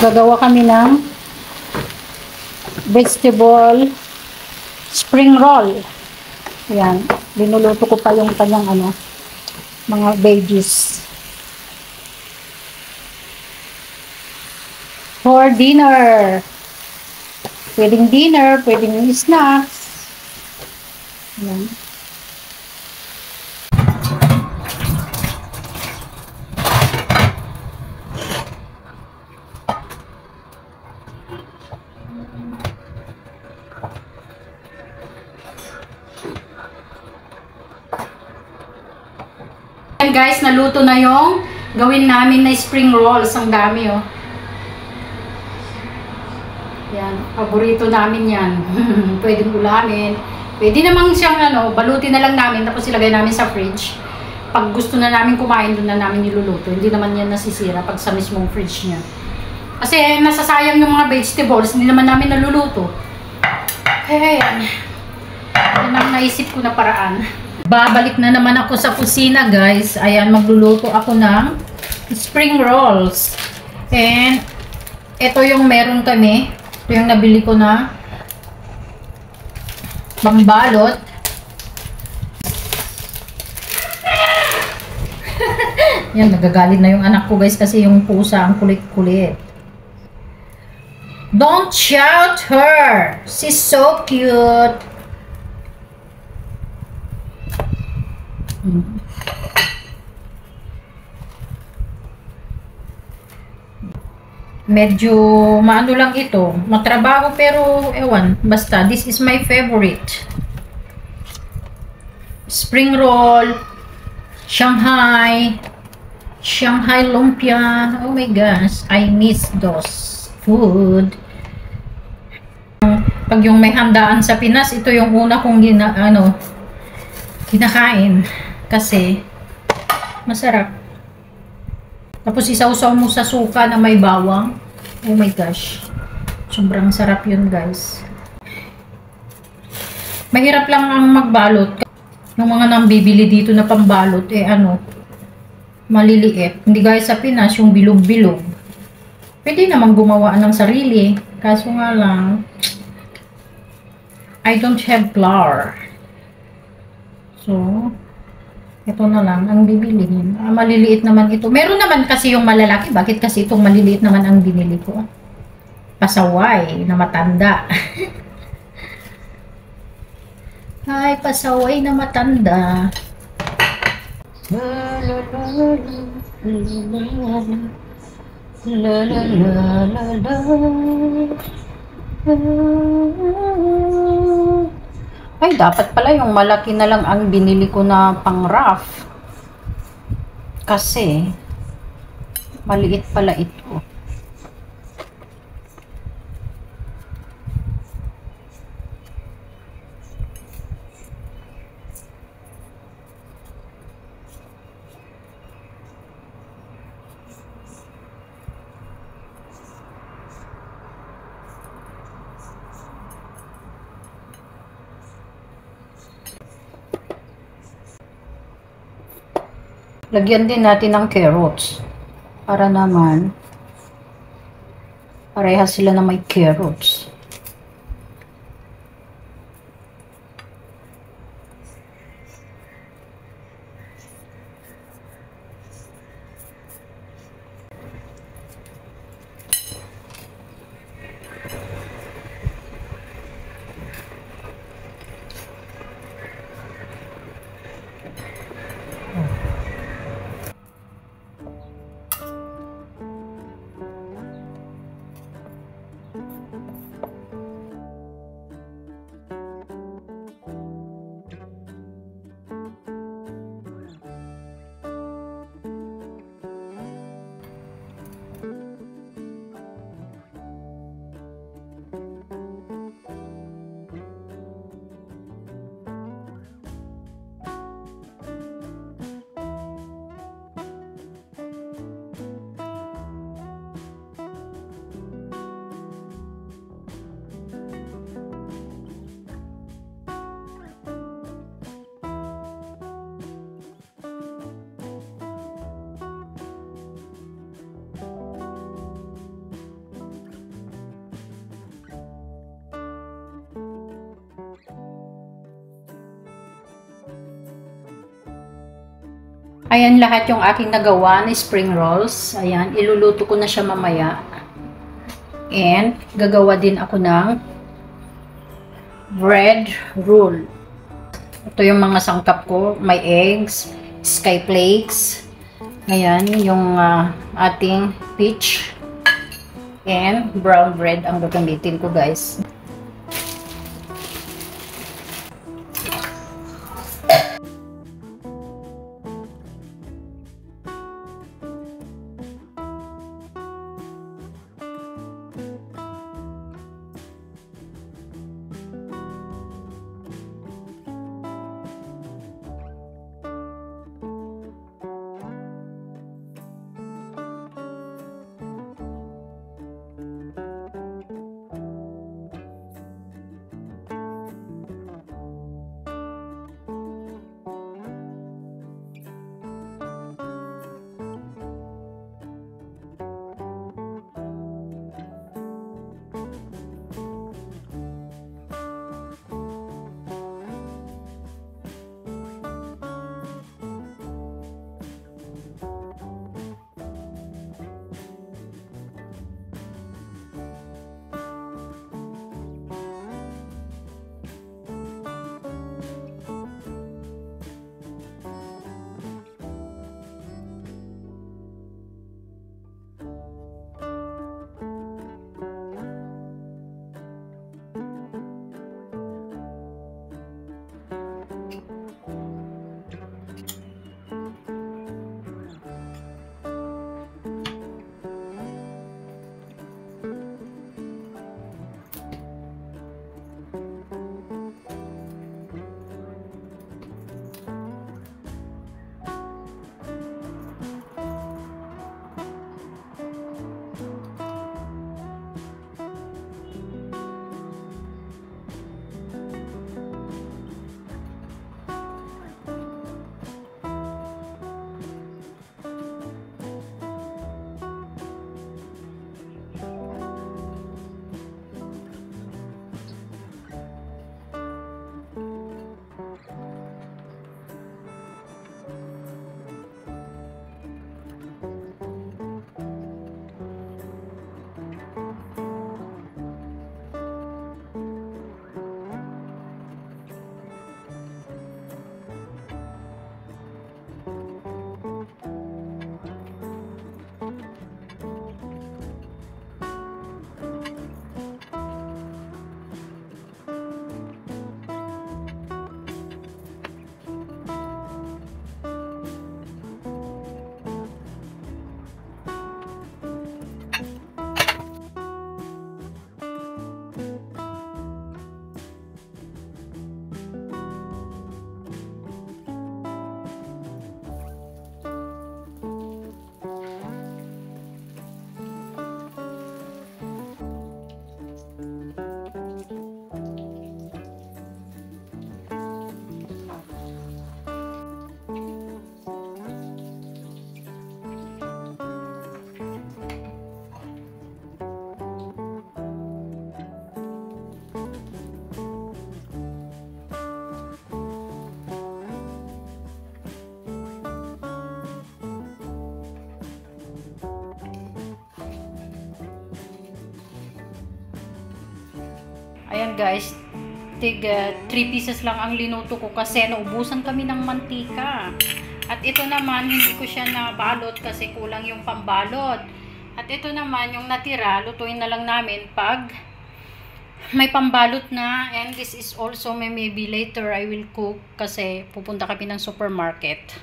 Gagawa kami ng vegetable spring roll. Ayan. Linuluto ko pa yung kanyang mga veggies. For dinner. Pwedeng dinner, pwedeng snacks. Ayan. Guys, naluto na yung gawin namin na spring rolls. Ang dami, oh. Yan, paborito namin yan. Pwedeng ulamin. Pwede namang siyang balutin na lang namin tapos ilagay namin sa fridge. Pag gusto na namin kumain, doon na namin niluluto. Hindi naman yan nasisira pag sa mismong fridge niya. Kasi nasasayang yung mga vegetables, hindi naman namin naluluto. Kaya yan. Yan ang naisip ko na paraan. Babalik na naman ako sa kusina, guys. Ayan, magluluto ako ng spring rolls. And ito yung meron kami. Ito yung nabili ko na pangbalot. Yan, nagagalit na yung anak ko, guys, kasi yung pusa ang kulit-kulit. Don't shout her! She's so cute! Medyo maano lang ito, matrabaho pero ewan, basta this is my favorite. Spring roll, Shanghai lumpia. Oh my gosh, I miss those food. Pag yung may handaan sa Pinas, ito yung una kong kinakain kasi masarap. Tapos isawsaw mo sa suka na may bawang. Oh my gosh. Sobrang sarap yun, guys. Mahirap lang ang magbalot. Yung mga nambibili dito na pambalot, maliliit. Hindi gaya sa Pinas, yung bilog-bilog. Pwede namang gumawa ng sarili. Kaso nga lang, I don't have flour. So, ito na lang ang bibilihin. Maliliit naman ito. Meron naman kasi yung malalaki. Bakit kasi itong maliliit naman ang binili ko? Pasaway na matanda. Ay, pasaway na matanda. Ay, dapat pala yung malaki na lang ang binili ko na pang-wrap. Kasi, maliit pala ito. Lagyan din natin ng carrots. Para naman, parehas sila na may carrots. Ayan lahat yung aking nagawa na spring rolls. Ayan, iluluto ko na siya mamaya. And gagawa din ako ng bread roll. Ito yung mga sangkap ko. May eggs, sky flakes. Ayan, yung ating peach. And brown bread ang gagamitin ko, guys. Ayan guys, 3 pieces lang ang linuto ko kasi naubusan kami ng mantika. At ito naman, hindi ko siya nabalot kasi kulang yung pambalot. At ito naman, yung natira, lutuin na lang namin pag may pambalot na. And this is also, maybe later I will cook kasi pupunta kami ng supermarket.